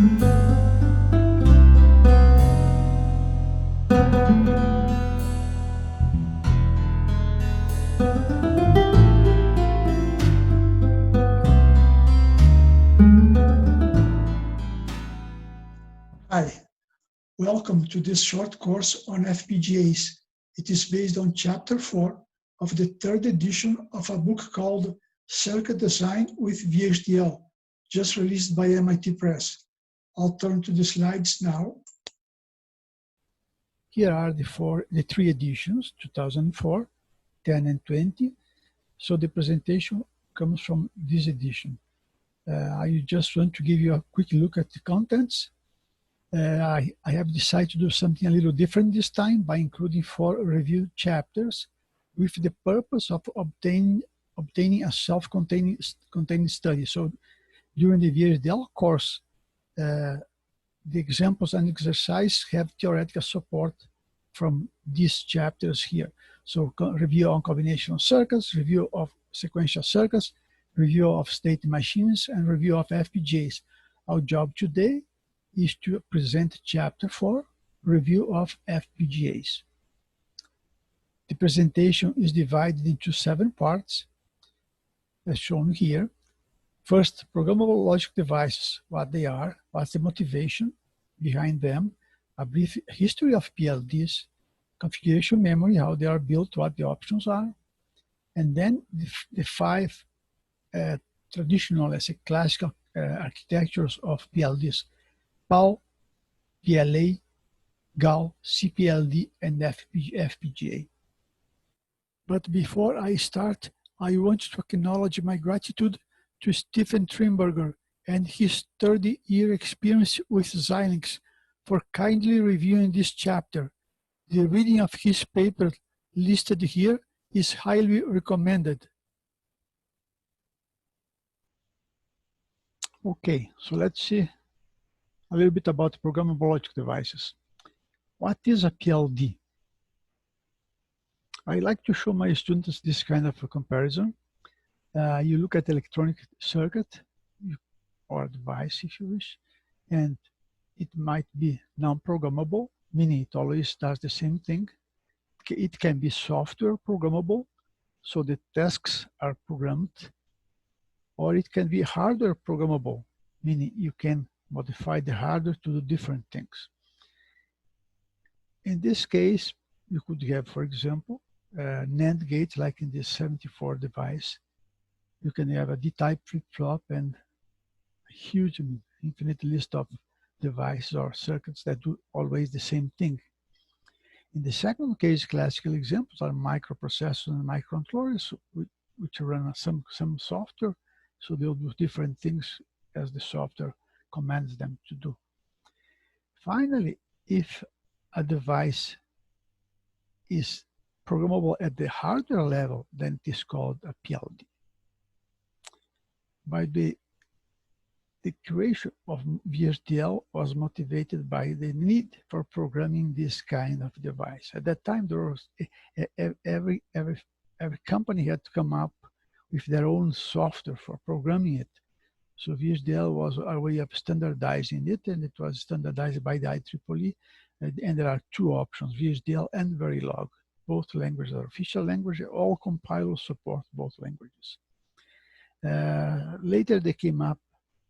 Hi, welcome to this short course on FPGAs. It is based on Chapter 4 of the third edition of a book called Circuit Design with VHDL, just released by MIT Press. I'll turn to the slides now. Here are the three editions, 2004, 10, and 20. So the presentation comes from this edition. I just want to give you a quick look at the contents. I have decided to do something a little different this time by including 4 review chapters with the purpose of obtaining a self-contained study. So during the VHDL course, the examples and exercise have theoretical support from these chapters here. So review on combinational circuits, review of sequential circuits, review of state machines, and review of FPGAs. Our job today is to present Chapter 4, Review of FPGAs. The presentation is divided into 7 parts, as shown here. First, programmable logic devices, what they are, what's the motivation behind them, a brief history of PLDs, configuration memory, how they are built, what the options are, and then the 5 traditional, let's say, classical architectures of PLDs: PAL, PLA, GAL, CPLD, and FPGA. But before I start, I want to acknowledge my gratitude to Stephen Trimberger and his 30-year experience with Xilinx for kindly reviewing this chapter. The reading of his paper listed here is highly recommended. Okay, so let's see a little bit about programmable logic devices. What is a PLD? I like to show my students this kind of a comparison. You look at electronic circuit or device, if you wish, and it might be non-programmable, meaning it always does the same thing. It can be software programmable, so the tasks are programmed, or it can be hardware programmable, meaning you can modify the hardware to do different things. In this case, you could have, for example, a NAND gate, like in this 74 device. You can have a D-type flip-flop and a huge, infinite list of devices or circuits that do always the same thing. In the second case, classical examples are microprocessors and microcontrollers, which run some software, so they'll do different things as the software commands them to do. Finally, if a device is programmable at the hardware level, then it is called a PLD. By the creation of VHDL was motivated by the need for programming this kind of device. At that time, there was every company had to come up with their own software for programming it. So VHDL was a way of standardizing it, and it was standardized by the IEEE. And there are 2 options, VHDL and Verilog. Both languages are official languages. All compilers support both languages. Later, they came up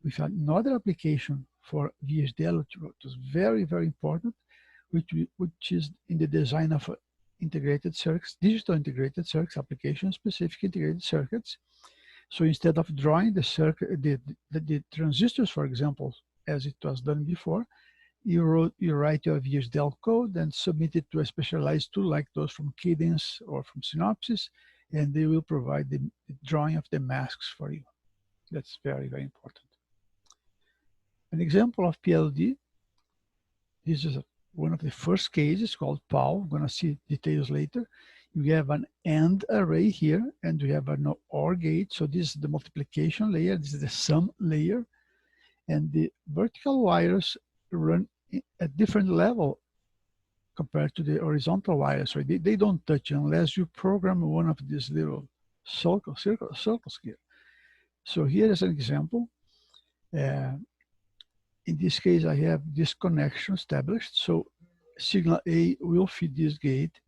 with another application for VHDL, which was very, very important, which is in the design of integrated circuits, digital integrated circuits, application-specific integrated circuits. So instead of drawing the circuit, the transistors, for example, as it was done before, you write your VHDL code and submit it to a specialized tool like those from Cadence or from Synopsys, and they will provide the drawing of the masks for you. That's very, very important. An example of PLD, this is one of the first cases called PAL. We're going to see details later. You have an AND array here, and we have an OR gate. So this is the multiplication layer, this is the sum layer, and the vertical wires run at different level compared to the horizontal wires. So they don't touch unless you program one of these little circles here. So here is an example. In this case, I have this connection established. So signal A will feed this gate.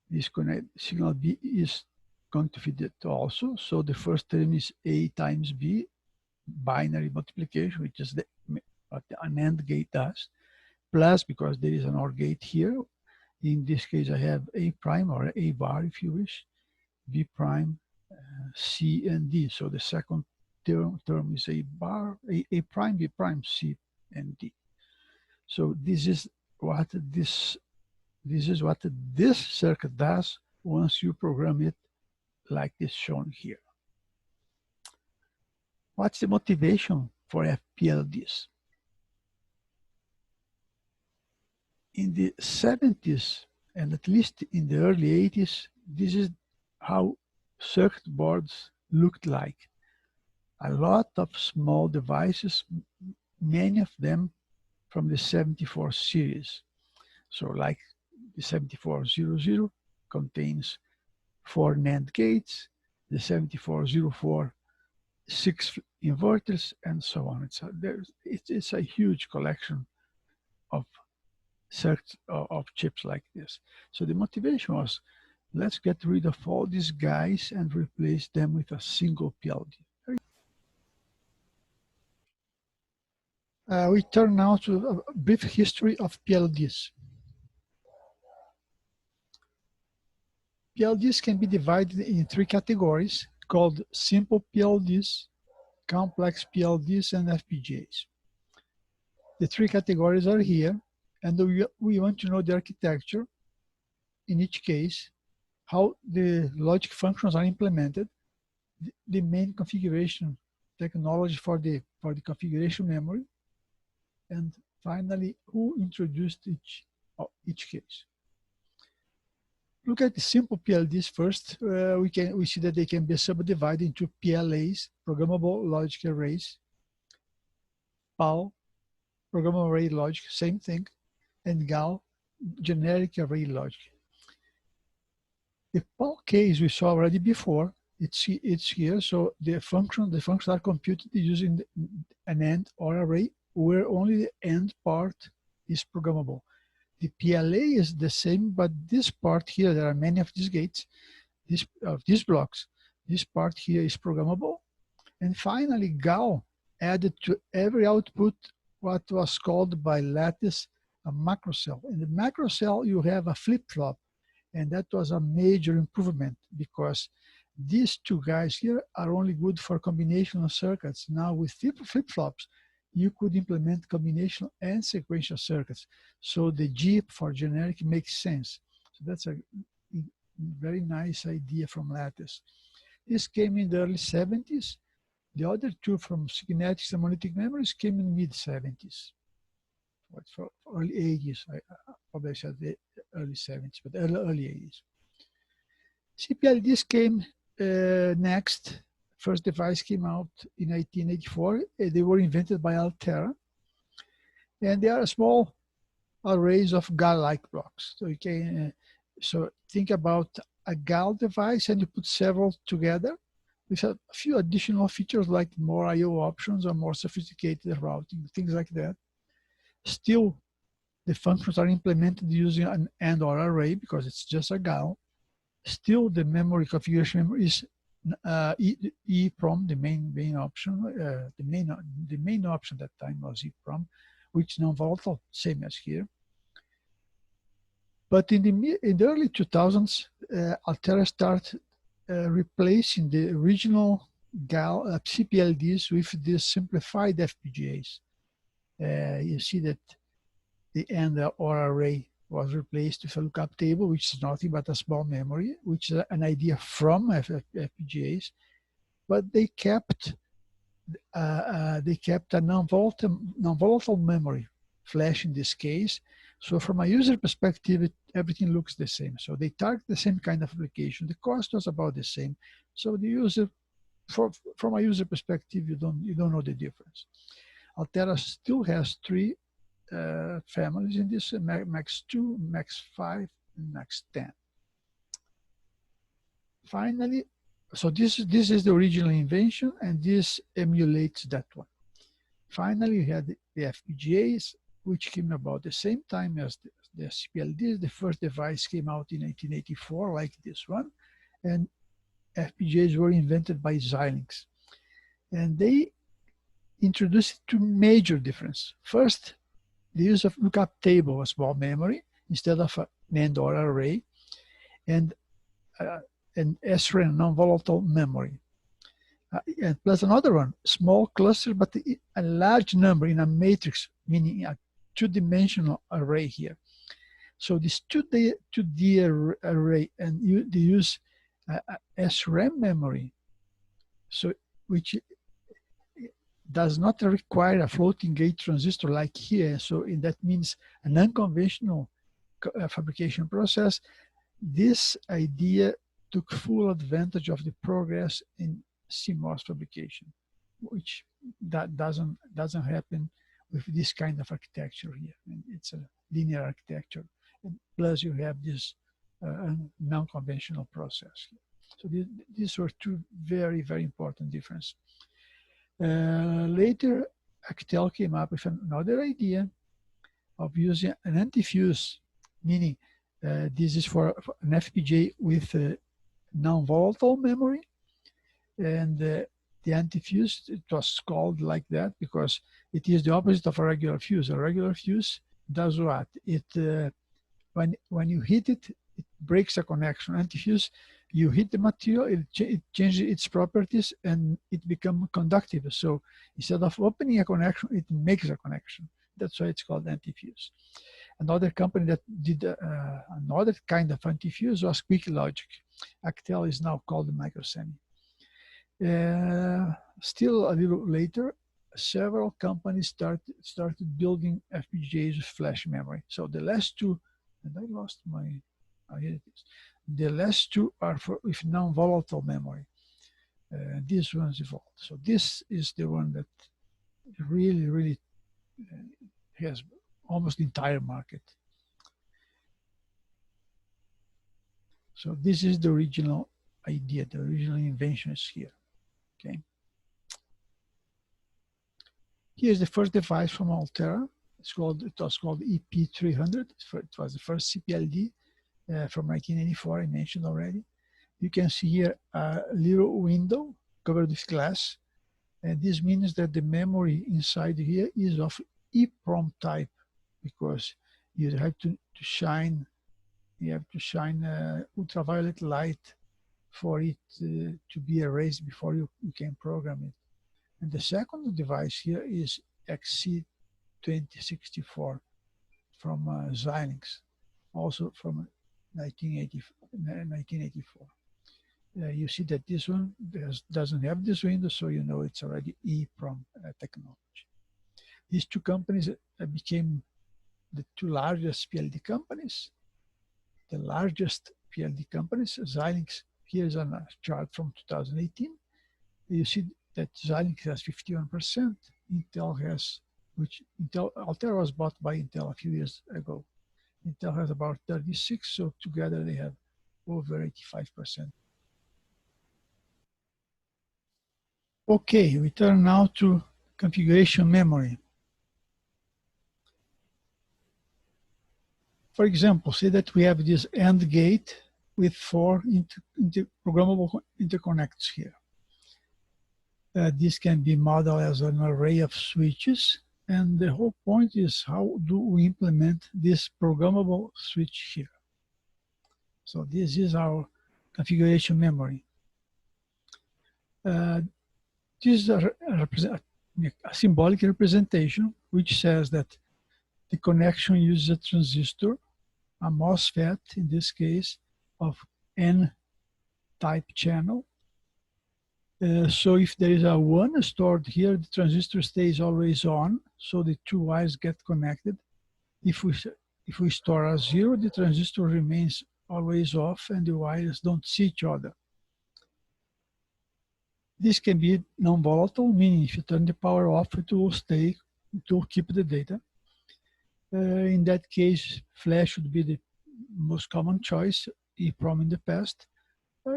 This signal B is going to feed it also. So the first term is A times B, binary multiplication, which is what an AND gate does, plus, because there is an OR gate here, in this case I have A prime or A bar if you wish, B prime, C and D. So the second term is A bar, A prime, B prime, C and D. So this is what this circuit does once you program it like is shown here. What's the motivation for FPLDs? In the 70s, and at least in the early 80s, this is how circuit boards looked like. A lot of small devices, many of them from the 74 series. So like the 7400 contains 4 NAND gates, the 7404 6 inverters, and so on. It's a huge collection of circuits of chips like this. So the motivation was, let's get rid of all these guys and replace them with a single PLD. We turn now to a brief history of PLDs. PLDs can be divided in 3 categories called simple PLDs, complex PLDs, and FPGAs. The 3 categories are here, and we want to know the architecture in each case, how the logic functions are implemented, the main configuration technology for the configuration memory, and finally, who introduced each case. Look at the simple PLDs first. We see that they can be subdivided into PLAs, programmable logic arrays, PAL, programmable array logic, same thing, and GAL, generic array logic. The PAL case we saw already before. It's here. So the functions are computed using an AND or array where only the AND part is programmable. The PLA is the same, but this part here, there are many of these gates, these blocks. This part here is programmable. And finally, GAL added to every output what was called by Lattice a macro cell. In the macro cell, you have a flip-flop. And that was a major improvement because these 2 guys here are only good for combinational circuits. Now with flip-flops, you could implement combinational and sequential circuits. So the G for generic makes sense. So that's a very nice idea from Lattice. This came in the early 70s. The other 2 from Signetics and monolithic memories came in mid 70s. For early 80s, I probably said the early 70s, but early 80s. CPLDs came next. First device came out in 1984. They were invented by Altera. And they are small arrays of GAL-like blocks. So you can, so think about a GAL device and you put several together with a few additional features like more I/O options or more sophisticated routing, things like that. Still, the functions are implemented using an AND or array because it's just a GAL. Still, the memory configuration memory is EEPROM, the main option. The main option at that time was EEPROM, which is non-volatile, same as here. But in the early 2000s, Altera started replacing the original GAL CPLDs with the simplified FPGAs. You see that the AND or array was replaced with a lookup table, which is nothing but a small memory, which is an idea from FPGAs, but they kept a non-volatile memory, flash in this case. So from a user perspective, everything looks the same. So they target the same kind of application. The cost was about the same. So the user, from a user perspective, you don't know the difference. Altera still has 3 families in this, Max 2, Max 5, and Max 10. Finally, so this is the original invention, and this emulates that one. Finally, you had the FPGAs, which came about the same time as the CPLDs. The first device came out in 1984, like this one, and FPGAs were invented by Xilinx. And they introduced two major differences. First, the use of lookup table, a small memory, instead of an AND or array, and SRAM, non-volatile memory. And plus another one, small cluster, but a large number in a matrix, meaning a two-dimensional array here. So this 2D array, and they use SRAM memory, so which does not require a floating gate transistor like here. So that means an unconventional fabrication process. This idea took full advantage of the progress in CMOS fabrication, which that doesn't happen with this kind of architecture here. And it's a linear architecture, and plus you have this non-conventional process. So these were two very, very important differences. Later, Actel came up with another idea of using an antifuse, meaning this is for an FPGA with non-volatile memory, and the antifuse, it was called like that because it is the opposite of a regular fuse. A regular fuse does what? It when you hit it, it breaks a connection. Antifuse, you hit the material, it changes its properties and it becomes conductive. So instead of opening a connection, it makes a connection. That's why it's called antifuse. Another company that did another kind of antifuse was QuickLogic. Actel is now called Microsemi. Still a little later, several companies started building FPGAs with flash memory. So the last two, and I lost my, here it is. The last two are with non-volatile memory. This one's evolved. So this is the one that really has almost the entire market. So this is the original idea, the original invention is here. Okay. Here's the first device from Altera. It was called EP300. It was the first CPLD from 1984, I mentioned already. You can see here a little window covered with glass. And this means that the memory inside here is of EEPROM type, because you have to shine ultraviolet light for it to be erased before you can program it. And the second device here is XC2064 from Xilinx, also from 1984. You see that this one doesn't have this window, so you know it's already EEPROM technology. These two companies became the two largest PLD companies. The largest PLD companies, Xilinx, here's on a chart from 2018. You see that Xilinx has 51%. Intel has, Altera was bought by Intel a few years ago. Intel has about 36, so together they have over 85%. Okay, we turn now to configuration memory. For example, say that we have this AND gate with 4 programmable interconnects here. This can be modeled as an array of switches, and the whole point is how do we implement this programmable switch here. So this is our configuration memory. This is a symbolic representation which says that the connection uses a transistor, a MOSFET in this case, of N-type channel. So if there is a 1 stored here, the transistor stays always on, so the two wires get connected. If we store a 0, the transistor remains always off and the wires don't see each other. This can be non-volatile, meaning if you turn the power off, it will keep the data. In that case, flash would be the most common choice, EEPROM in the past.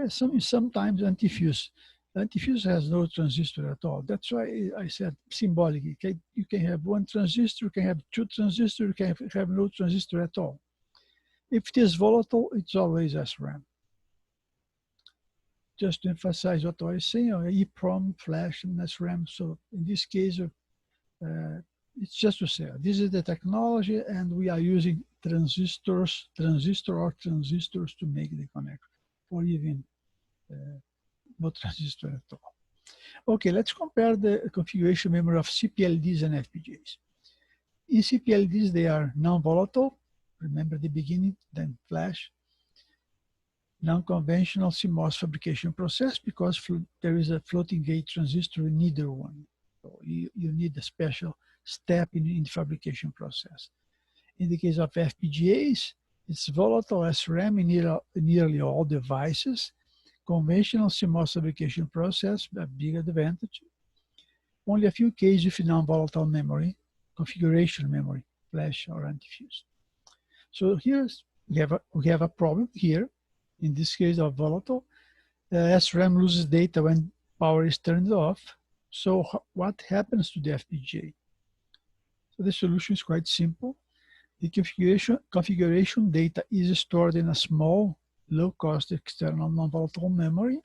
Sometimes antifuse. Antifuse has no transistor at all. That's why I said symbolic. You can have one transistor, you can have two transistors, you can have no transistor at all. If it is volatile, it's always SRAM. Just to emphasize what I was saying, EEPROM, flash, and SRAM. So in this case, it's just to say, this is the technology, and we are using transistor or transistors to make the connection, or even no transistor at all. Okay, let's compare the configuration memory of CPLDs and FPGAs. In CPLDs, they are non-volatile. Remember the beginning, then flash. Non-conventional CMOS fabrication process because there is a floating gate transistor in neither one. So you need a special step in the fabrication process. In the case of FPGAs, it's volatile SRAM in nearly all devices. Conventional CMOS fabrication process, a big advantage. Only a few cases with non-volatile memory, configuration memory, flash or antifuse. So we have a problem here. In this case of volatile, SRAM loses data when power is turned off. So what happens to the FPGA? So the solution is quite simple. The configuration data is stored in a small, low-cost external non-volatile memory.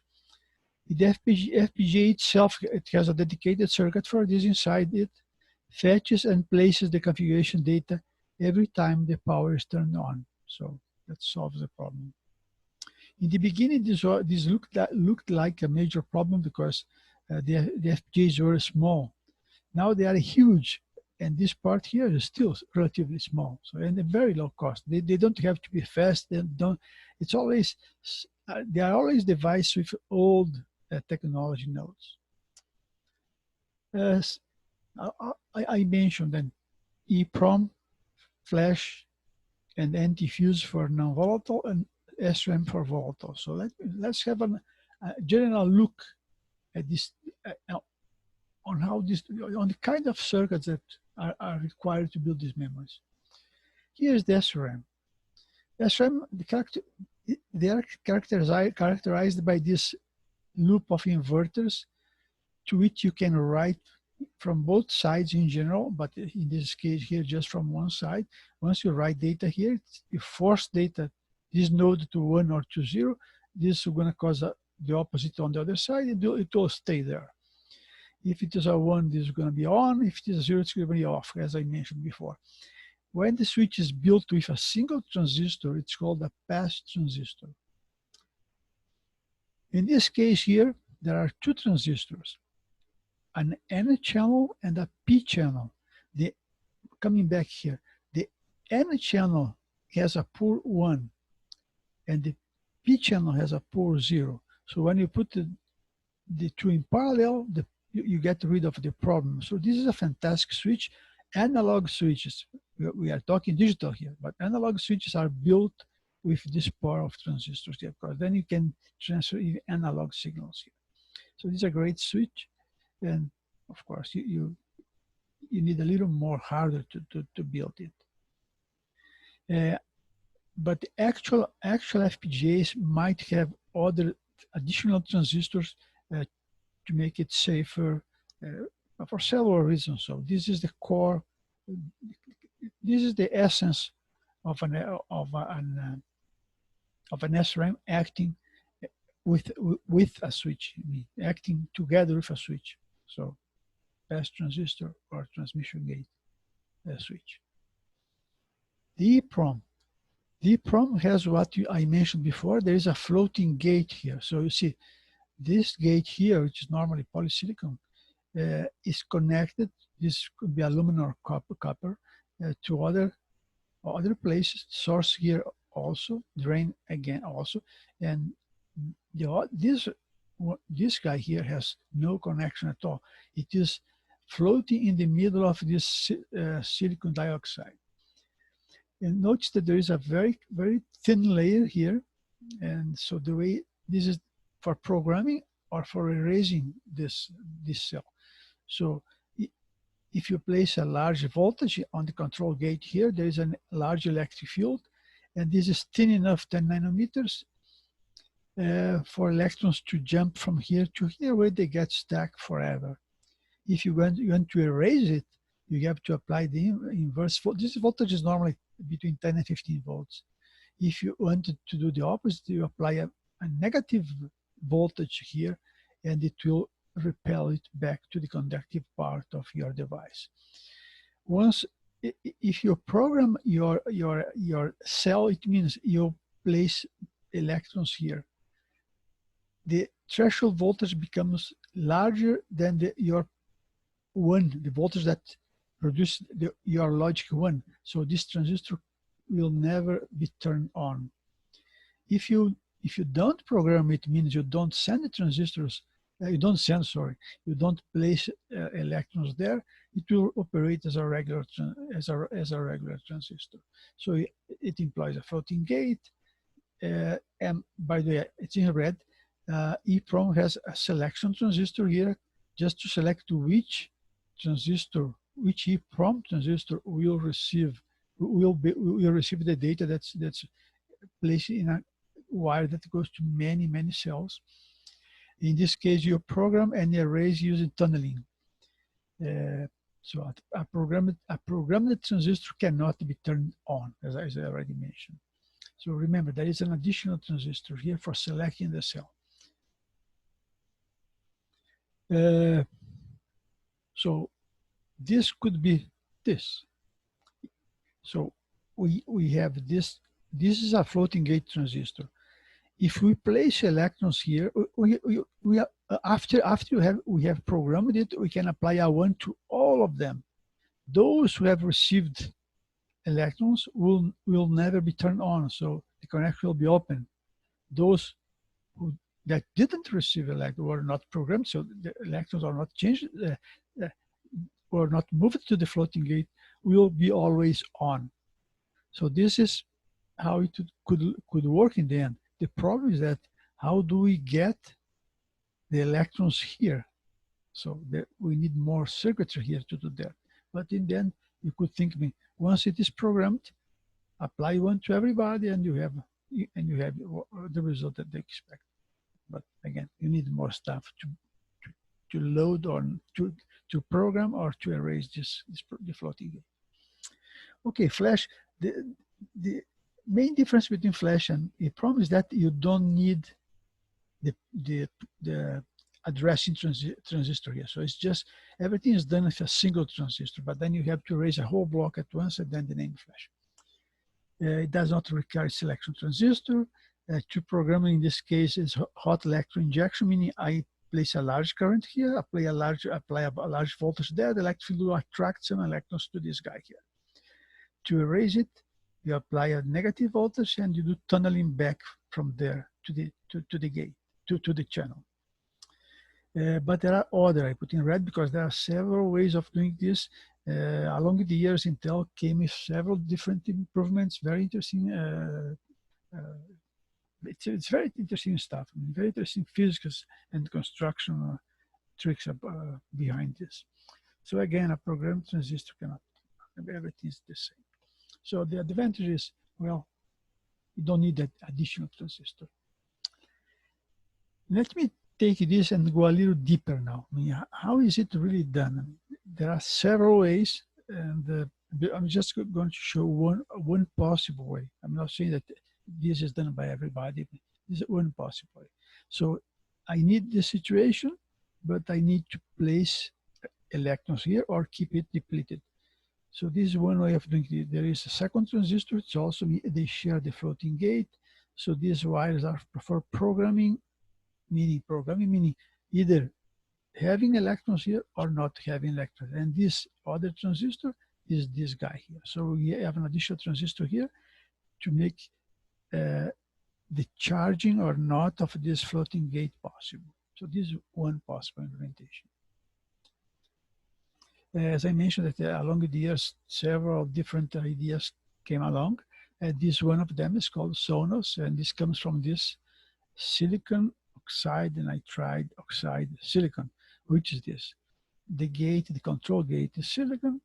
The FPGA itself, it has a dedicated circuit for this inside it, fetches and places the configuration data every time the power is turned on. So that solves the problem. In the beginning, this looked like a major problem because the FPGAs were small. Now they are huge, and this part here is still relatively small. So and very low cost. They don't have to be fast. They don't. It's always they are always devices with old technology nodes. I mentioned then EEPROM, flash, and antifuse for non-volatile, and SRAM for volatile. So let's have a general look at this on the kind of circuits that are required to build these memories. Here's the SRAM. SRAM, they are characterized by this loop of inverters to which you can write from both sides in general, but in this case here just from one side. Once you write data here, you force data, this node to 1 or to 0, this is going to cause the opposite on the other side, it will stay there. If it is a 1, this is going to be on. If it is a 0, it's going to be off, as I mentioned before. When the switch is built with a single transistor, it's called a pass transistor. In this case here, there are two transistors, an N channel and a P channel. Coming back here, the N channel has a port 1 and the P channel has a port 0. So when you put the two in parallel, you get rid of the problem. So this is a fantastic switch. Analog switches, we are talking digital here, but analog switches are built with this pair of transistors here, because then you can transfer analog signals here. So this is a great switch. And of course, you need a little more harder to build it. But the actual FPGAs might have other additional transistors to make it safer for several reasons. So this is the core. This is the essence of an SRAM acting with a switch, acting together with a switch. So pass transistor or transmission gate switch. The EEPROM has what I mentioned before. There is a floating gate here. So you see, this gate here, which is normally polysilicon, is connected. This could be aluminum or copper to other places. Source here also, drain again also, and this guy here has no connection at all. It is floating in the middle of this silicon dioxide. And notice that there is a very, very thin layer here. And so the way this is for programming or for erasing this cell. So if you place a large voltage on the control gate here, there is a large electric field, and this is thin enough, 10 nanometers. for electrons to jump from here to here where they get stuck forever. If you want to erase it, you have to apply the inverse. This voltage is normally between 10 and 15 volts. If you wanted to do the opposite, you apply a negative voltage here, and it will repel it back to the conductive part of your device. Once, if you program your cell, it means you place electrons here. The threshold voltage becomes larger than the voltage that produces your logic 1. So this transistor will never be turned on. If you don't program it, means you don't send the transistors, you don't place electrons there, it will operate as a regular transistor. So it employs a floating gate, and by the way, it's in red. EEPROM has a selection transistor here, just to select which EEPROM transistor will receive the data that's placed in a wire that goes to many cells. In this case, you program and erase using tunneling. So a programmed transistor cannot be turned on, as I already mentioned. So remember, there is an additional transistor here for selecting the cell. So this could be this. So we have this. This is a floating gate transistor. If we place electrons here, after we have programmed it, we can apply a 1 to all of them. Those who have received electrons will never be turned on, so the connection will be open. Those that didn't receive electrons were not programmed, so the electrons are not changed or not moved to the floating gate, will be always on. So this is how it could work in the end. The problem is that how do we get the electrons here? So we need more circuitry here to do that. But in the end, you could think, once it is programmed, apply 1 to everybody, and you have the result that they expect. But again, you need more stuff to load or to program or to erase the floating gate. Okay, flash. The main difference between flash and EEPROM is that you don't need the addressing transistor here. So it's just everything is done with a single transistor, but then you have to erase a whole block at once and then the name flash. It does not require selection transistor. To programming in this case is hot electron injection, meaning I place a large current here, apply a large voltage there. The electric field will attract some electrons to this guy here. To erase it, you apply a negative voltage and you do tunneling back from there to the gate, to the channel. But there are other, I put in red because there are several ways of doing this. Along the years, Intel came with several different improvements, very interesting. It's very interesting stuff, very interesting physics and construction tricks behind this. So again, a programmed transistor cannot, everything is the same. So the advantage is, well, you don't need that additional transistor. Let me take this and go a little deeper now. How is it really done? There are several ways, and I'm just going to show one possible way. I'm not saying that this is done by everybody. This is one possible way. So I need this situation, but I need to place electrons here or keep it depleted. So this is one way of doing it. There is a second transistor. It's also, they share the floating gate. So these wires are for programming, meaning either having electrons here or not having electrons. And this other transistor is this guy here. So we have an additional transistor here to make the charging or not of this floating gate possible. So this is one possible implementation. As I mentioned, that along the years, several different ideas came along. And this one of them is called Sonos, and this comes from this silicon oxide and nitride oxide silicon, which is this. The gate, the control gate is silicon.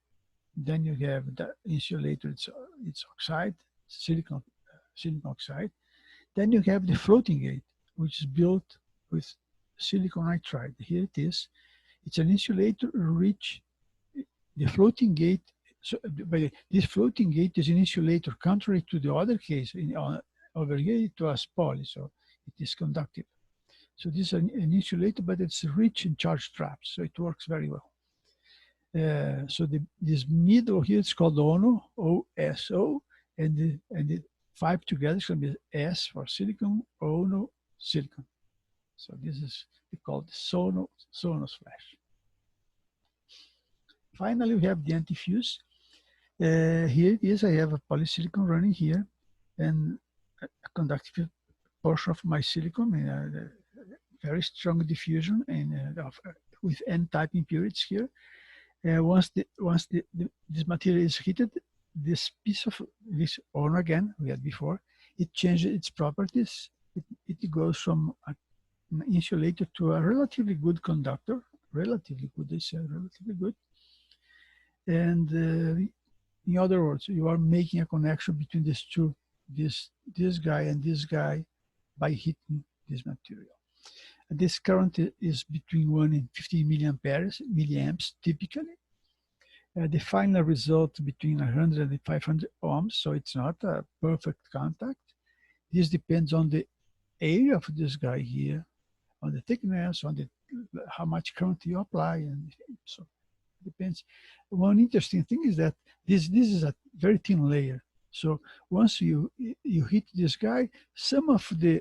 Then you have the insulator, it's oxide, silicon oxide. Then you have the floating gate. which is built with silicon nitride. Here it is. It's an insulator rich. The floating gate, so this floating gate is an insulator, contrary to the other case over here it was poly, so it is conductive. So this is an insulator, but it's rich in charge traps, so it works very well. So this middle here is called ONO, OSO, and the 5 together is going to be S for silicon, ONO, silicon. So this is called the Sonos flash. Finally, we have the antifuse. Here it is. I have a polysilicon running here, and a conductive portion of my silicon, very strong diffusion and with N-type impurities here. Once this material is heated, this piece of this ONO again we had before, it changes its properties. It goes from an insulator to a relatively good conductor. Relatively good, they say relatively good. And in other words, you are making a connection between these two, this guy and this guy, by heating this material. And this current is between 1 and 50 milliamps typically. The final result between 100 and 500 ohms, so it's not a perfect contact. This depends on the area of this guy here, on the thickness, on how much current you apply, and so it depends. One interesting thing is that this is a very thin layer. So once you hit this guy, some of the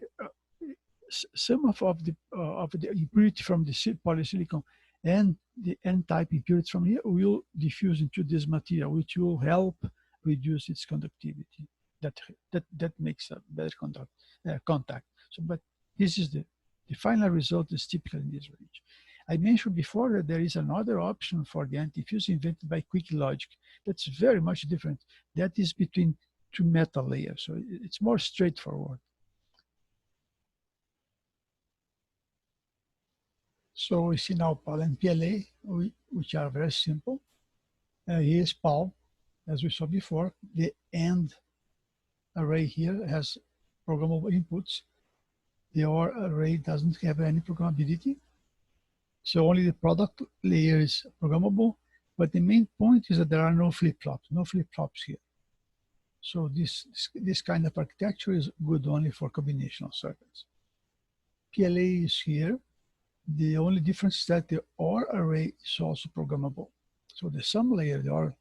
impurity from the polysilicon and the N-type impurities from here will diffuse into this material, which will help reduce its conductivity. That makes a better contact. So, but this is the final result is typical in this range. I mentioned before that there is another option for the antifuse invented by QuickLogic that's very much different. That is between two metal layers, so it's more straightforward. So we see now PAL and PLA, which are very simple. Here's PAL, as we saw before. The AND array here has programmable inputs. The OR array doesn't have any programmability. So only the product layer is programmable, but the main point is that there are no flip-flops here. So this kind of architecture is good only for combinational circuits. PLA is here. The only difference is that the OR array is also programmable. So the sum layer, the OR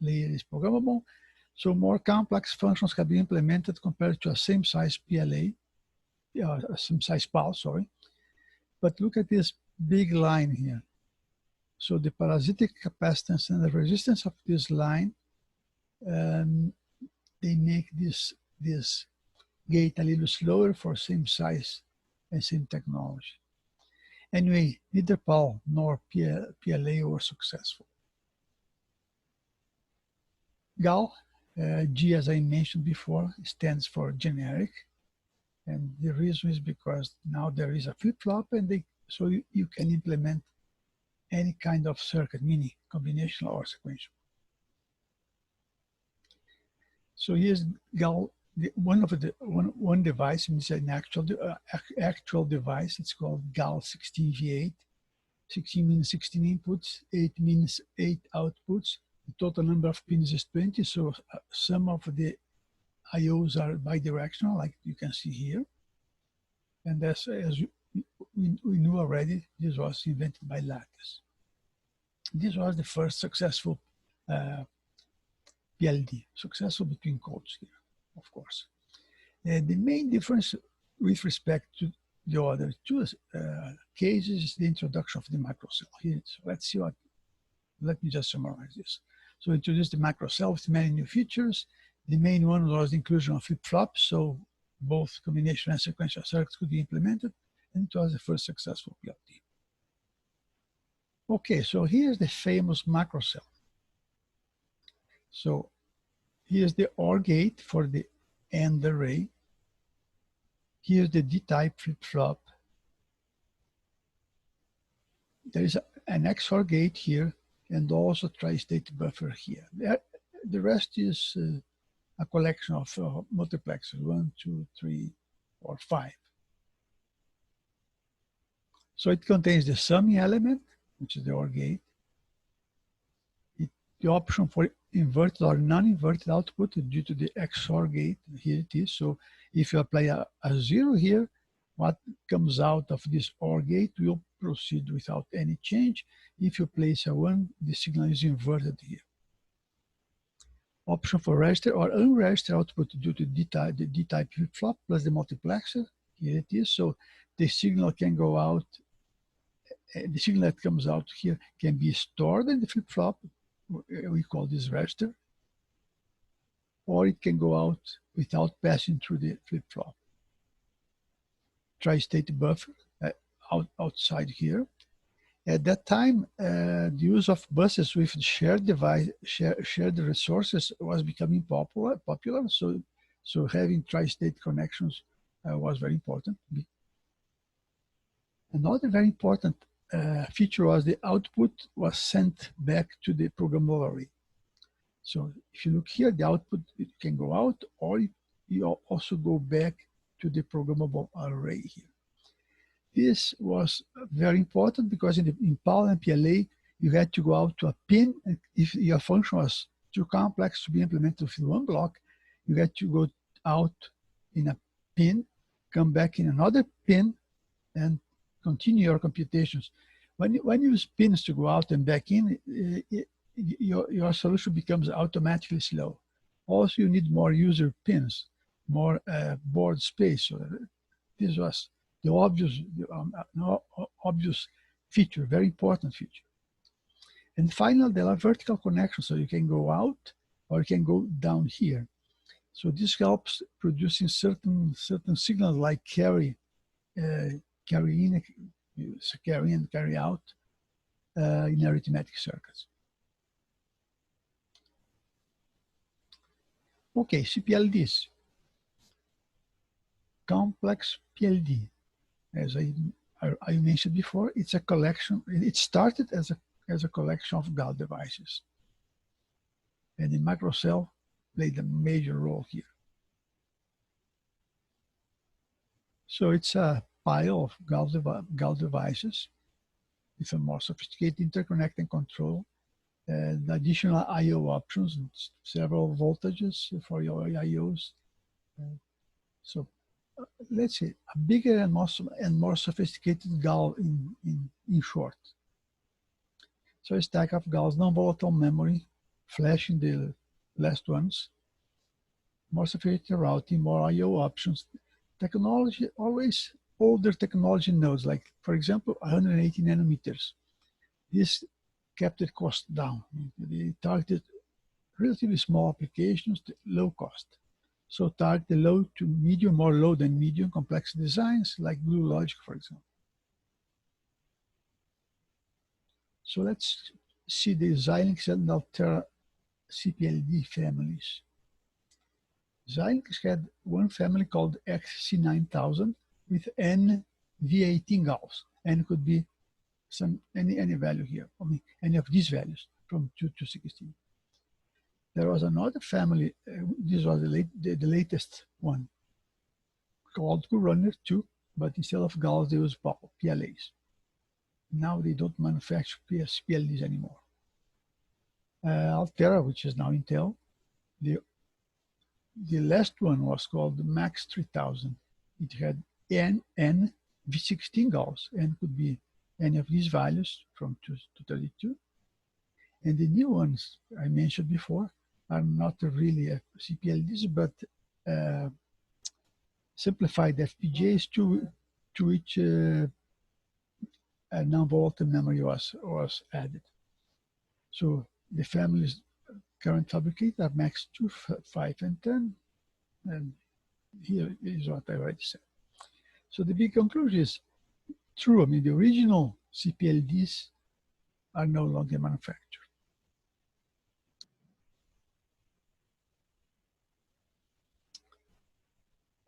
layer is programmable. So more complex functions can be implemented compared to a same size PLA, a same size PAL, sorry. But look at this big line here. So the parasitic capacitance and the resistance of this line, they make this gate a little slower for same size and same technology. Anyway, neither PAL nor PLA were successful. GAL, G as I mentioned before, stands for generic. And the reason is because now there is a flip-flop, and so you can implement any kind of circuit, meaning combinational or sequential. So here's GAL, one device, it's an actual device. It's called GAL 16V8. 16 means 16 inputs, 8 means 8 outputs. The total number of pins is 20, so some of the IOs are bidirectional, like you can see here. And as we knew already, this was invented by Lattice. This was the first successful PLD, successful between quotes here, of course. The main difference with respect to the other two cases is the introduction of the macrocell. Here, so let me just summarize this. So introduced the macrocell with many new features. The main one was the inclusion of flip-flops, so both combination and sequential circuits could be implemented, and it was the first successful PLD. Okay, so here's the famous macrocell. So here's the OR gate for the AND array. Here's the D-type flip-flop. There is an XOR gate here, and also tri-state buffer here. The rest is a collection of multiplexers, 1, 2, 3, or 5. So it contains the summing element, which is the OR gate, the option for inverted or non-inverted output due to the XOR gate. Here it is. So if you apply a 0 here, what comes out of this OR gate will proceed without any change. If you place a 1, the signal is inverted here. Option for register or unregistered output due to the D-type flip-flop plus the multiplexer. Here it is. So the signal can go out. The signal that comes out here can be stored in the flip-flop. We call this register. Or it can go out without passing through the flip-flop. Tri-state buffer outside here. At that time, the use of buses with shared resources was becoming popular. So having tri-state connections was very important. Another very important feature was the output was sent back to the programmable array. So if you look here, the output it can go out, or you also go back to the programmable array here. This was very important because in PAL and PLA, you had to go out to a pin. And if your function was too complex to be implemented with one block, you had to go out in a pin, come back in another pin, and continue your computations. When you use pins to go out and back in, your solution becomes automatically slow. Also, you need more user pins, more board space. So this was the obvious feature, very important feature. And finally, there are vertical connections, so you can go out or you can go down here. So this helps producing certain signals like carry in, carry in, carry out in arithmetic circuits. Okay, CPLDs. Complex PLD. As I mentioned before, it's a collection. It started as a collection of GAL devices, and the microcell played a major role here. So it's a pile of GAL devices with a more sophisticated interconnect and control, and additional I/O options, and several voltages for your I/Os. So let's say a bigger and more sophisticated GAL in short. So a stack of GALs, non-volatile memory, flash in the last ones, more sophisticated routing, more I/O options. Technology, always older technology nodes, like for example, 180 nanometers. This kept the cost down. They targeted relatively small applications, low cost. So target the low to medium, more low than medium complex designs like glue logic, for example. So let's see the Xilinx and Altera CPLD families. Xilinx had one family called XC9000 with N V18 GALs, and could be any value here, I mean, any of these values from 2 to 16. There was another family, this was the latest one, called Runner 2, but instead of GALs, they use PLAs. Now they don't manufacture PLDs anymore. Altera, which is now Intel, the last one was called Max 3000. It had N V16 GALs, and could be any of these values from 2 to 32. And the new ones I mentioned before are not really CPLDs, but simplified FPGAs to which a non-volatile memory was added. So the families current fabricated are Max 2, 5, and 10. And here is what I already said. So the big conclusion is true. I mean, the original CPLDs are no longer manufactured.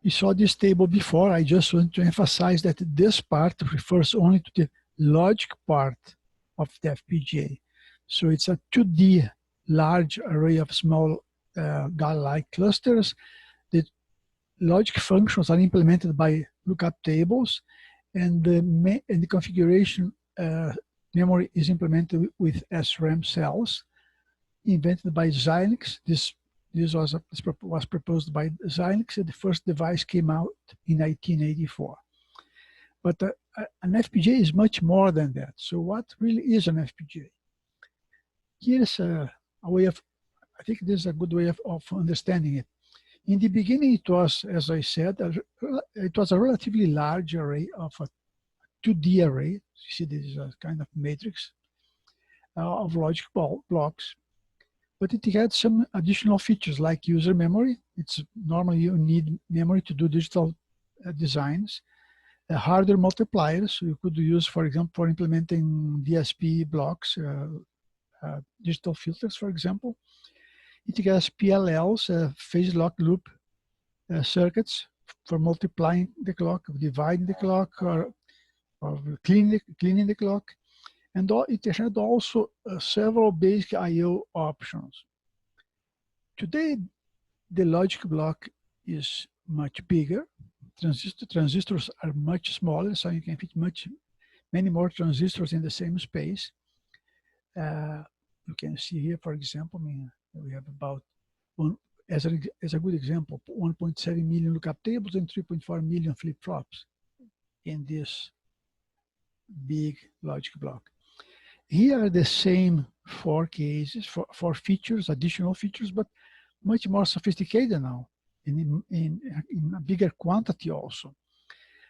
We saw this table before. I just want to emphasize that this part refers only to the logic part of the FPGA. So it's a 2D large array of small GAL-like clusters. The logic functions are implemented by lookup tables, And the configuration memory is implemented with SRAM cells invented by Xilinx. This was proposed by Xilinx, and the first device came out in 1984. But an FPGA is much more than that. So what really is an FPGA? Here's a way of, I think this is a good way of understanding it. In the beginning, it was, as I said, it was a relatively large array of a 2D array. You see, this is a kind of matrix of logic blocks. But it had some additional features like user memory. It's normally you need memory to do digital designs. Hardware multipliers, so you could use, for example, for implementing DSP blocks, digital filters, for example. It has PLLs, phase lock loop circuits for multiplying the clock, dividing the clock, or cleaning the clock. And it had also several basic I/O options. Today, the logic block is much bigger. Transistors are much smaller, so you can fit many more transistors in the same space. You can see here, for example, we have about as a good example, 1.7 million lookup tables and 3.4 million flip-flops in this big logic block. Here are the same four cases, four features, additional features, but much more sophisticated now, in a bigger quantity also.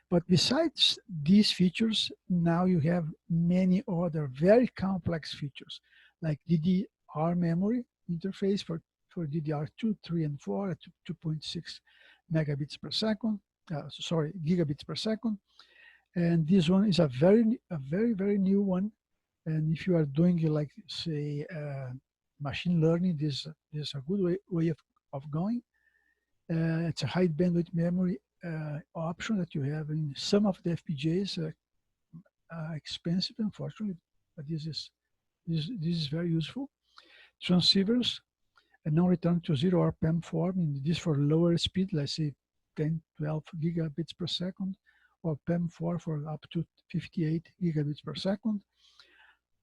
But besides these features, now you have many other very complex features, like DDR memory interface for DDR2, 3, and 4 at 2.6 megabits per second, gigabits per second. And this one is a very, very new one. And if you are doing like, say, machine learning, this is a good way of going. It's a high bandwidth memory option that you have in some of the FPGAs. Expensive, unfortunately, but this is very useful. Transceivers, a non-return to zero or PAM4, this for lower speed, let's say 10, 12 gigabits per second, or PAM4 for up to 58 gigabits per second.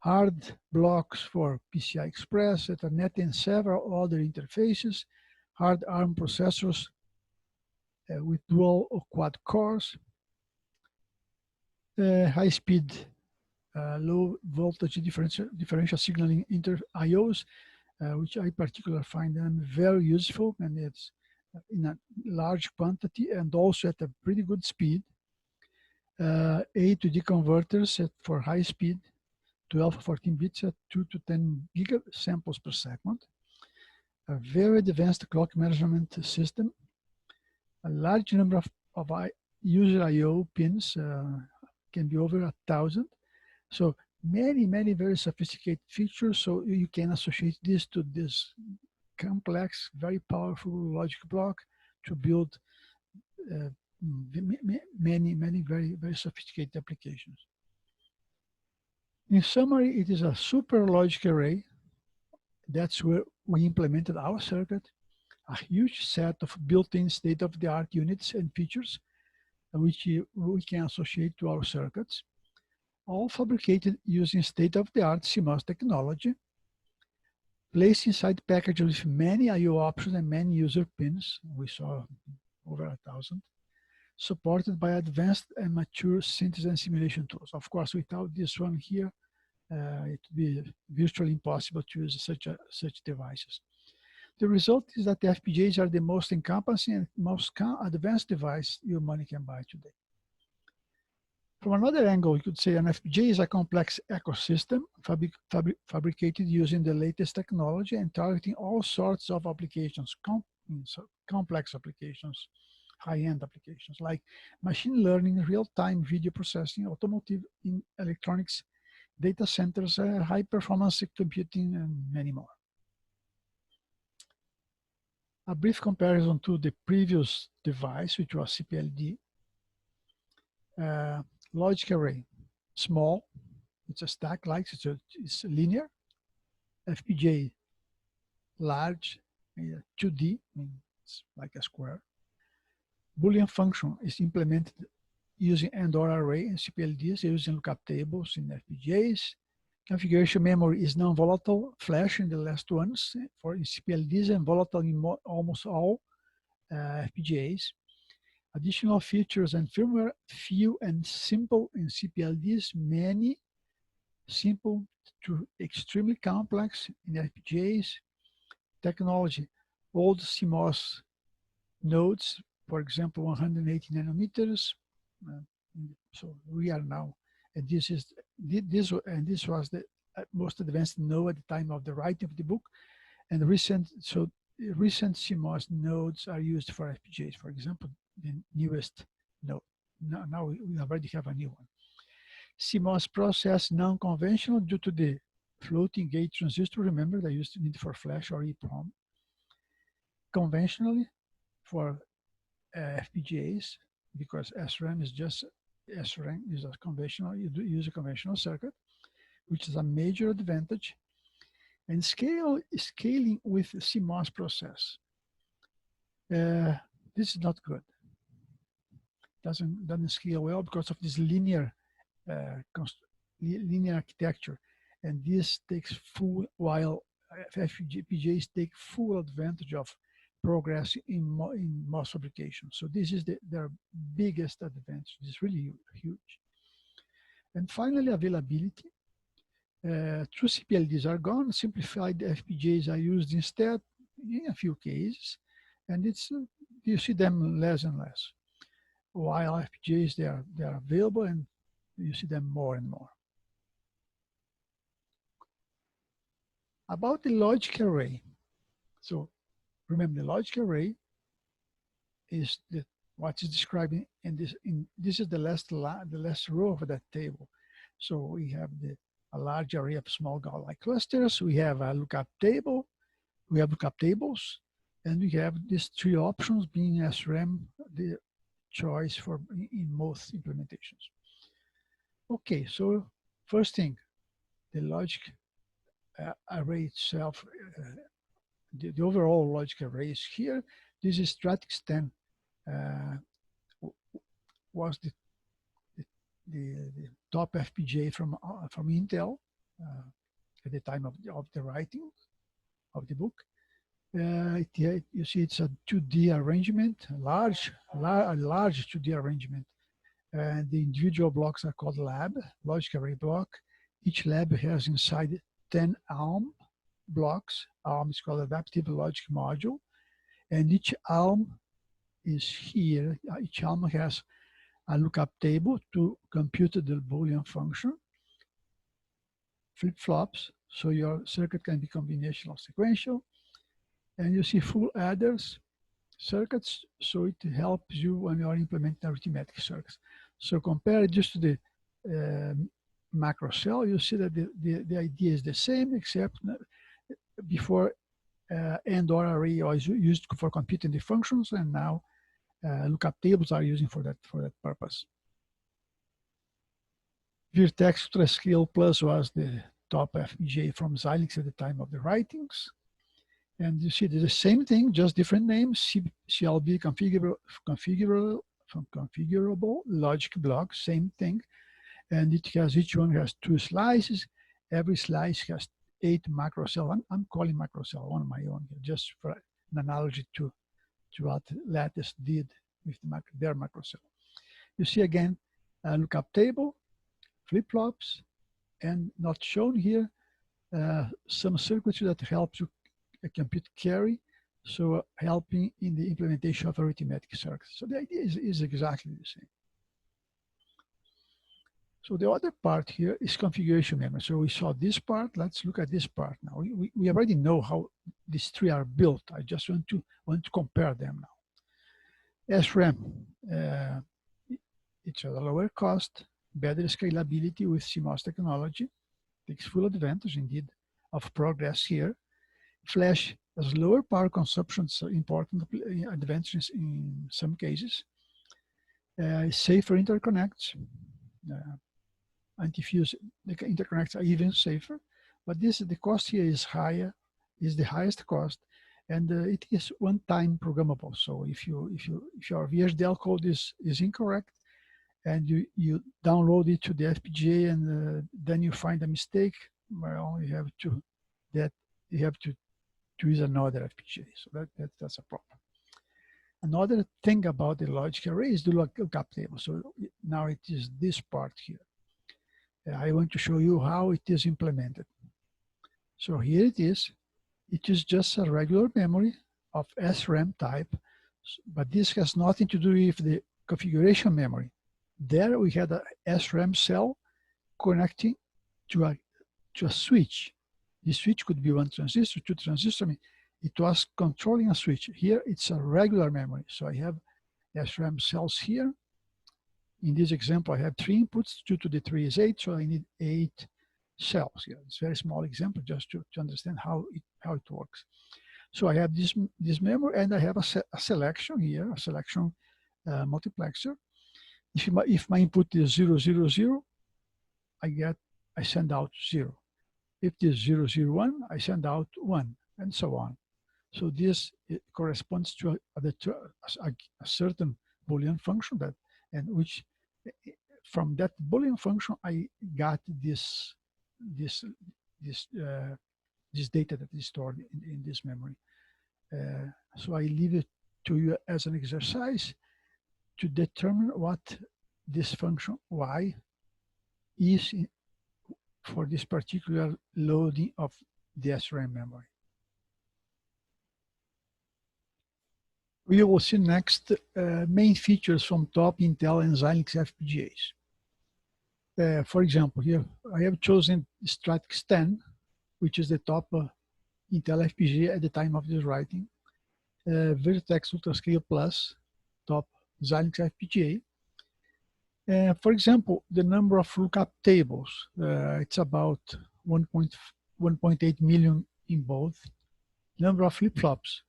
Hard blocks for PCI Express, Ethernet, and several other interfaces. Hard ARM processors with dual or quad cores. High-speed, low voltage differential signaling inter-IOs, which I particularly find them very useful, and it's in a large quantity and also at a pretty good speed. A to D converters for high speed, 12 or 14 bits at 2 to 10 gigasamples per second. A very advanced clock management system. A large number of user I/O pins, can be over 1,000. So many very sophisticated features. So you can associate this to this complex, very powerful logic block to build many very sophisticated applications. In summary, it is a super logic array. That's where we implemented our circuit, a huge set of built-in state-of-the-art units and features which we can associate to our circuits, all fabricated using state-of-the-art CMOS technology, placed inside packages with many I/O options and many user pins. We saw over 1,000, supported by advanced and mature synthesis and simulation tools. Of course, without this one here, it would be virtually impossible to use such devices. The result is that the FPGAs are the most encompassing and most advanced device your money can buy today. From another angle, you could say an FPGA is a complex ecosystem fabricated using the latest technology and targeting all sorts of applications, complex applications, high-end applications like machine learning, real-time video processing, automotive, electronics, data centers, high-performance computing, and many more. A brief comparison to the previous device, which was CPLD. Logic array, small, it's a stack like, it's linear. FPGA, large, 2D, it's like a square. Boolean function is implemented using and/or array in CPLDs, using lookup tables in FPGAs. Configuration memory is non-volatile flash in the last ones for CPLDs and volatile in almost all FPGAs. Additional features and firmware, few and simple in CPLDs, many simple to extremely complex in FPGAs. Technology, old CMOS nodes, for example, 180 nanometers. So we are now, and this was the most advanced node at the time of the writing of the book. And recent CMOS nodes are used for FPGAs. For example, the newest node. Now we already have a new one. CMOS process non-conventional due to the floating gate transistor. Remember, they used to need for flash or EEPROM. Conventionally for FPGAs, because SRAM is a conventional, you use a conventional circuit, which is a major advantage. And scaling with CMOS process. This is not good. Doesn't scale well because of this linear architecture, and this takes full, while FPGAs take full advantage of progress in MOS fabrication. So this is their biggest advantage. It's really huge. And finally, availability. True CPLDs are gone. Simplified FPGAs are used instead in a few cases, and you see them less and less. While FPGAs, they are available, and you see them more and more. About the logic array. So remember, the logic array is what is described in this. This is the last row of that table. So we have a large array of small Gauss-like clusters. We have a lookup table. We have lookup tables, and we have these three options being SRAM the choice for in most implementations. Okay, so first thing, the logic array itself, the overall logic array is here. This is Stratix 10, was the top FPGA from Intel at the time of the writing of the book. You see, it's a 2D arrangement, a large 2D arrangement. And the individual blocks are called logic array block. Each lab has inside 10 ALM blocks. ALM is called adaptive logic module. And each ALM is here. Each ALM has a lookup table to compute the Boolean function, flip-flops, so your circuit can be combinational sequential. And you see full adders circuits, so it helps you when you are implementing arithmetic circuits. So compare it just to the macro cell, you see that the idea is the same, except before and/or array was used for computing the functions, and now lookup tables are using for that purpose. Virtex Ultrascale Plus was the top FPGA from Xilinx at the time of the writings. And you see the same thing, just different names. CLB configurable logic block, same thing. And each one has 2 slices. Every slice has 8 macro cells. I'm calling macro cell one of my own here, just for an analogy to what Lattice did with their macro cell. You see again a lookup table, flip-flops, and not shown here, some circuitry that helps you compute carry, so helping in the implementation of arithmetic circuits. So the idea is exactly the same. So the other part here is configuration memory. So we saw this part. Let's look at this part now. We already know how these three are built. I just want to compare them now. SRAM, it's a lower cost, better scalability with CMOS technology, takes full advantage indeed of progress here. Flash has lower power consumption, so important advantages in some cases. Safer interconnects. Anti-fuse the interconnects are even safer, but the cost here is higher, is the highest cost, and it is one-time programmable. So if your VHDL code is incorrect, and you download it to the FPGA, and then you find a mistake, well, you have to use another FPGA. So that's a problem. Another thing about the logic array is the lookup table. So now it is this part here. I want to show you how it is implemented. So here it is. It is just a regular memory of SRAM type, but this has nothing to do with the configuration memory. There we had a SRAM cell connecting to a switch. The switch could be one transistor, two transistors. I mean, it was controlling a switch. Here it's a regular memory. So I have SRAM cells here. In this example, I have 3 inputs. 2 to the 3 is 8, so I need 8 cells here. It's a very small example just to understand how it works. So I have this memory, and I have a selection here, a selection multiplexer. If my input is 0, 0, 0, I send out 0. If it is 0, 0, 1, I send out 1, and so on. So this corresponds to a certain Boolean function which from that Boolean function I got this data that is stored in this memory. So I leave it to you as an exercise to determine what this function y is for this particular loading of the SRAM memory. We will see next main features from top Intel and Xilinx FPGAs. For example, here I have chosen Stratix 10, which is the top Intel FPGA at the time of this writing. Vertex Ultrascale Plus, top Xilinx FPGA. For example, the number of lookup tables, it's about 1.8 million in both. Number of flip-flops,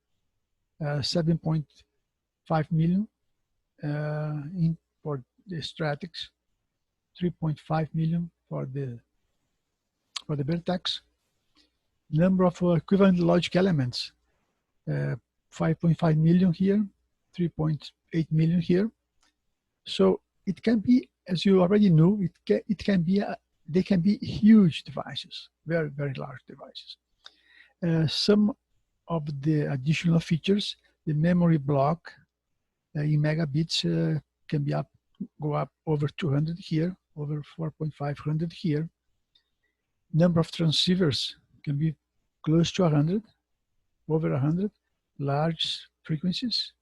7.5 million for the Stratix, 3.5 million for the Vertex. Number of equivalent logic elements, 5.5 million here, 3.8 million here. So it can be, as you already know, they can be huge devices, very, very large devices. Some of the additional features, the memory block in megabits can go up over 200 here, over 4.500 here. Number of transceivers can be close to 100, over 100, large frequencies.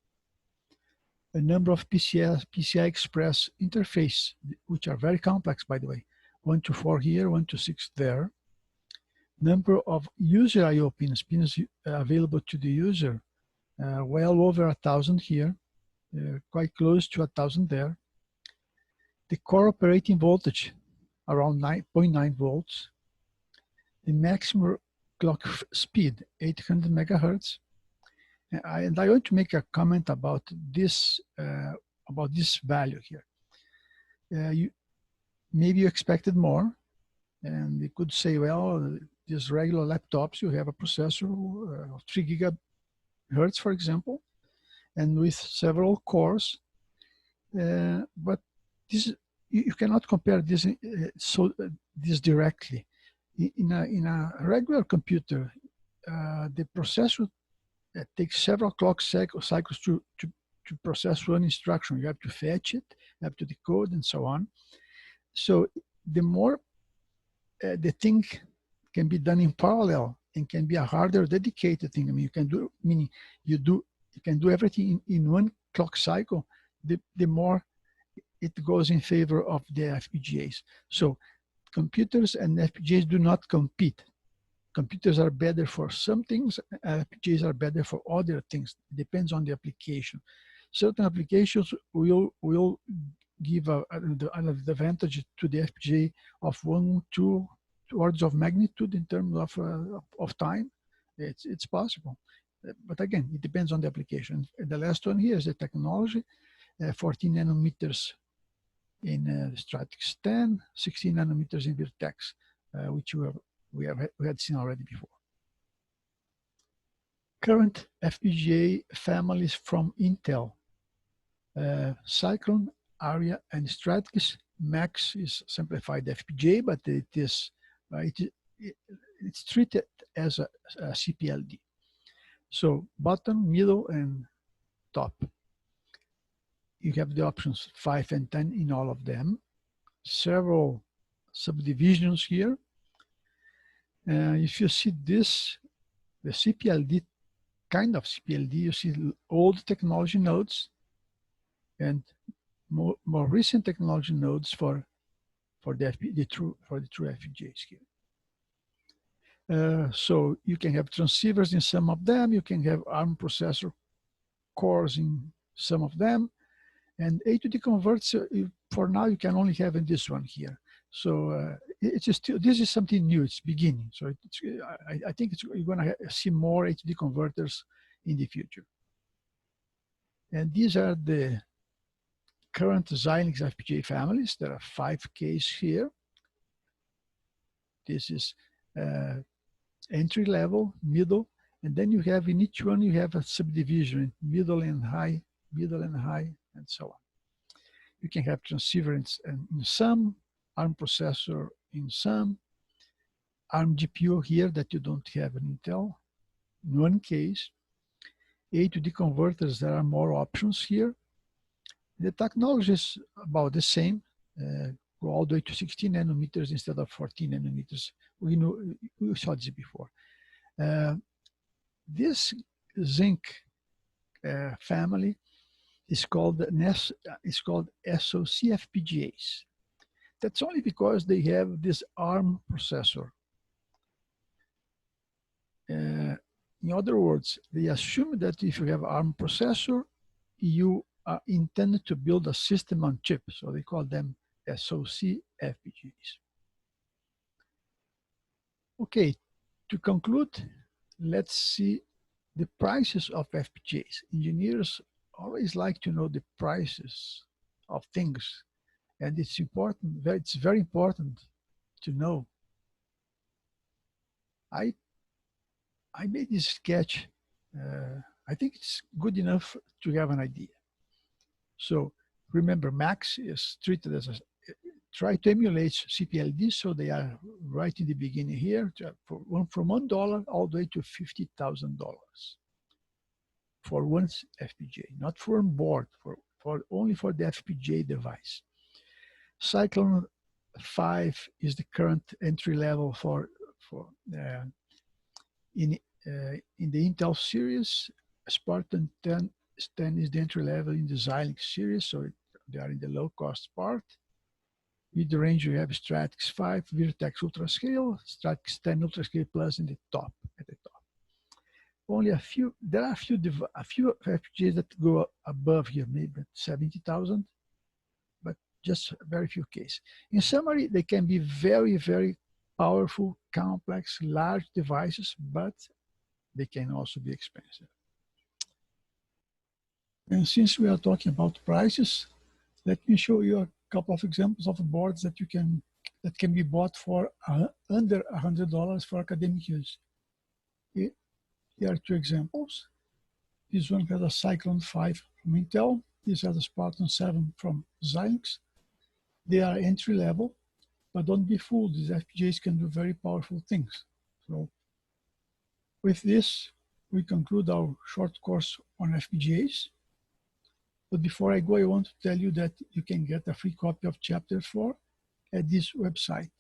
A number of PCI Express interface, which are very complex, by the way. 1 to 4 here, 1 to 6 there. Number of user I/O pins available to the user, well over 1,000 here, quite close to 1,000 there. The core operating voltage, around 9.9 volts. The maximum clock speed, 800 megahertz. And I want to make a comment about this value here. Maybe you expected more, and you could say, well, these regular laptops, you have a processor of 3 gigahertz, for example, and with several cores. But you cannot compare this this directly. In a regular computer, the processor takes several clock cycles to process one instruction. You have to fetch it, you have to decode, and so on. So the more the thing can be done in parallel and can be a harder, dedicated thing. I mean, you can do everything in one clock cycle. The more it goes in favor of the FPGAs. So computers and FPGAs do not compete. Computers are better for some things, FPGAs are better for other things. It depends on the application. Certain applications will give an advantage to the FPGA of 1, 2 orders of magnitude in terms of time. It's possible. But again, it depends on the application. And the last one here is the technology, 14 nanometers in Stratix 10, 16 nanometers in Vertex, which we had seen already before. Current FPGA families from Intel: Cyclone ARIA, and Stratix. Max is simplified FPGA, but it's treated as a CPLD. So bottom, middle, and top. You have the options 5 and 10 in all of them. Several subdivisions here. If you see this, the CPLD, kind of CPLD, you see old technology nodes and more recent technology nodes for the true FPGAs here. So you can have transceivers in some of them, you can have ARM processor cores in some of them, and A to D converts, for now you can only have in this one here. So it's still, this is something new, it's beginning. So I think you're gonna see more A to D converters in the future. And these are the current Xilinx FPGA families. There are 5 Ks here. This is entry level, middle, and then you have in each one, you have a subdivision, middle and high, and so on. You can have transceiver in some, ARM processor in some, ARM GPU here that you don't have in Intel, in one case. A to D converters, there are more options here. The technology is about the same, go all the way to 16 nanometers instead of 14 nanometers. We saw this before. This Zinc family is called SoC FPGAs. That's only because they have this ARM processor. In other words, they assume that if you have ARM processor, you are intended to build a system on chip. So they call them SoC FPGAs. Okay, to conclude, let's see the prices of FPGAs. Engineers always like to know the prices of things, and it's important. It's very important to know. I made this sketch. I think it's good enough to have an idea. So remember, Max is treated as a try to emulate CPLD, so they are right in the beginning here, from $1 all the way to $50,000 for one FPGA, not for one board, only for the FPGA device. Cyclone 5 is the current entry level in the Intel series. Spartan 10 is the entry level in the Xilinx series, so they are in the low cost part. With the range, you have Stratix 5, Virtex Ultrascale, Stratix 10 Ultrascale Plus in the top, at the top. Only there are a few FPGAs that go above here, maybe 70,000, but just very few cases. In summary, they can be very, very powerful, complex, large devices, but they can also be expensive. And since we are talking about prices, let me show you a couple of examples of boards that can be bought for under $100 for academic use. Here are 2 examples. This one has a Cyclone 5 from Intel. This has a Spartan 7 from Xilinx. They are entry level, but don't be fooled. These FPGAs can do very powerful things. So with this, we conclude our short course on FPGAs. But before I go, I want to tell you that you can get a free copy of Chapter 4 at this website.